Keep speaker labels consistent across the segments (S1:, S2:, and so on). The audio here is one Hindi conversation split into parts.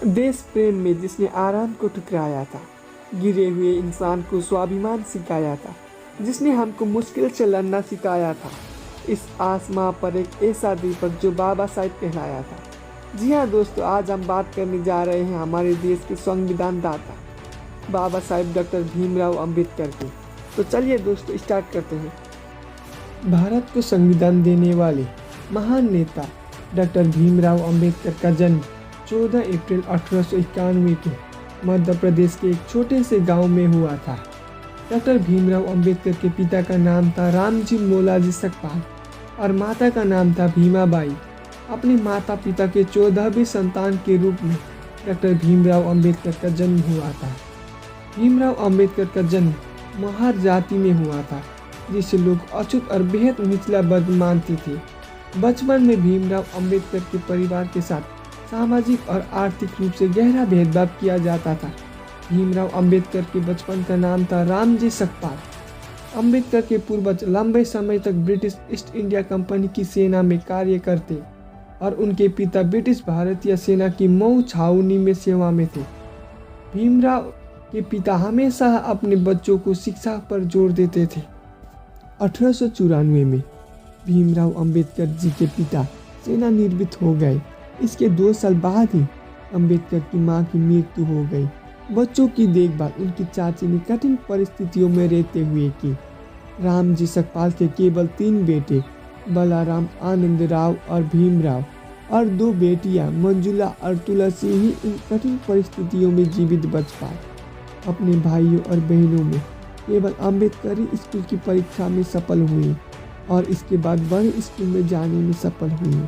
S1: देश प्रेम में जिसने आराम को ठुकराया था, गिरे हुए इंसान को स्वाभिमान सिखाया था, जिसने हमको मुश्किल से लड़ना सिखाया था। इस आसमां पर एक ऐसा दीपक जो बाबा साहेब कहलाया था। जी हाँ दोस्तों, आज हम बात करने जा रहे हैं हमारे देश के संविधान दाता बाबा साहेब डॉक्टर भीमराव अंबेडकर के। तो चलिए दोस्तों स्टार्ट करते हैं। भारत को संविधान देने वाले महान नेता डॉक्टर भीमराव अंबेडकर का जन्म 14 अप्रैल 1891 को मध्य प्रदेश के एक छोटे से गांव में हुआ था। डॉक्टर भीमराव अंबेडकर के पिता का नाम था रामजी मोलाजी सकपाल और माता का नाम था भीमाबाई। अपने माता पिता के 14वें संतान के रूप में डॉक्टर भीमराव अंबेडकर का जन्म हुआ था। भीमराव अंबेडकर का जन्म महार जाति में हुआ था, जिसे लोग अछूत और बेहद निचला वर्ग मानते थे। बचपन में भीमराव अंबेडकर के परिवार के साथ सामाजिक और आर्थिक रूप से गहरा भेदभाव किया जाता था। भीमराव अंबेडकर के बचपन का नाम था रामजी सकपाल। अंबेडकर के पूर्वज लंबे समय तक ब्रिटिश ईस्ट इंडिया कंपनी की सेना में कार्य करते और उनके पिता ब्रिटिश भारतीय सेना की मऊ छावनी में सेवा में थे। भीमराव के पिता हमेशा अपने बच्चों को शिक्षा पर जोर देते थे। 1894 में भीमराव अंबेडकर जी के पिता सेवानिवृत्त हो गए। इसके 2 साल बाद ही अंबेडकर की मां की मृत्यु हो गई। बच्चों की देखभाल उनकी चाची ने कठिन परिस्थितियों में रहते हुए की। रामजी सकपाल के केवल 3 बेटे बलाराम, आनंदराव और भीमराव और 2 बेटियां मंजुला और तुलसी ही इन कठिन परिस्थितियों में जीवित बच पाए। अपने भाइयों और बहनों में केवल अंबेडकर ही स्कूल की परीक्षा में सफल हुए और इसके बाद बड़े स्कूल में जाने में सफल हुए।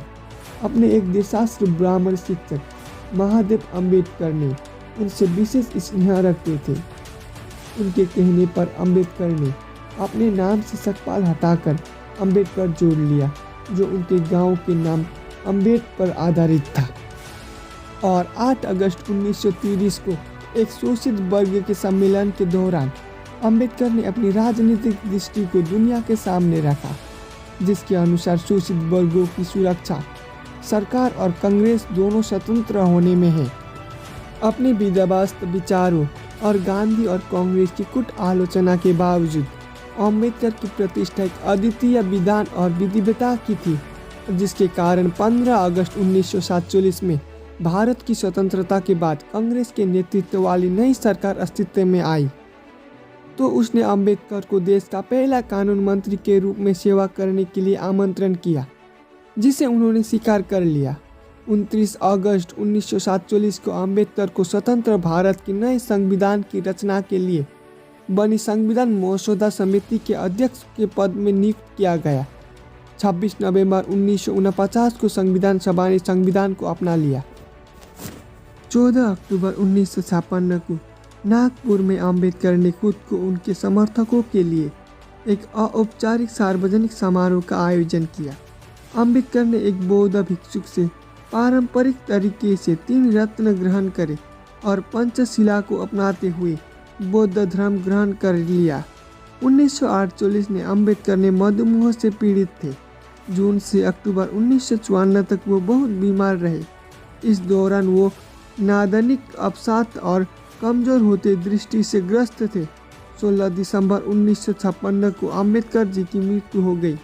S1: अपने एक देशास्त्र ब्राह्मण शिक्षक महादेव अंबेडकर ने उनसे विशेष स्नेह रखते थे। उनके कहने पर अंबेडकर ने अपने नाम से सकपाल हटाकर अंबेडकर जोड़ लिया, जो उनके गांव के नाम अंबेड पर आधारित था। और 8 अगस्त 1930 को एक शोषित वर्ग के सम्मेलन के दौरान अंबेडकर ने अपनी राजनीतिक दृष्टि को दुनिया के सामने रखा, जिसके अनुसार शोषित वर्गों की सुरक्षा सरकार और कांग्रेस दोनों स्वतंत्र होने में है। अपने विवादास्पद विचारों और गांधी और कांग्रेस की कुट आलोचना के बावजूद अंबेडकर की प्रतिष्ठा एक अद्वितीय विधान और विविधता की थी, जिसके कारण 15 अगस्त 1947 में भारत की स्वतंत्रता के बाद कांग्रेस के नेतृत्व वाली नई सरकार अस्तित्व में आई तो उसने अंबेडकर को देश का पहला कानून मंत्री के रूप में सेवा करने के लिए आमंत्रण किया, जिसे उन्होंने स्वीकार कर लिया। 29 अगस्त 1947 को अंबेडकर को स्वतंत्र भारत के नए संविधान की रचना के लिए बनी संविधान मसौदा समिति के अध्यक्ष के पद में नियुक्त किया गया। 26 नवंबर 1949 को संविधान सभा ने संविधान को अपना लिया। 14 अक्टूबर 1956 को नागपुर में अंबेडकर ने खुद को उनके समर्थकों के लिए एक औपचारिक सार्वजनिक समारोह का आयोजन किया। अंबेडकर ने एक बौद्ध भिक्षुक से पारंपरिक तरीके से 3 रत्न ग्रहण करे और पंचशिला को अपनाते हुए बौद्ध धर्म ग्रहण कर लिया। 1948 में अंबेडकर ने मधुमेह से पीड़ित थे। जून से अक्टूबर 1954 तक वो बहुत बीमार रहे। इस दौरान वो नादनिक अवसाद और कमजोर होते दृष्टि से ग्रस्त थे। 16 दिसंबर 1956 को अंबेडकर जी की मृत्यु हो गई।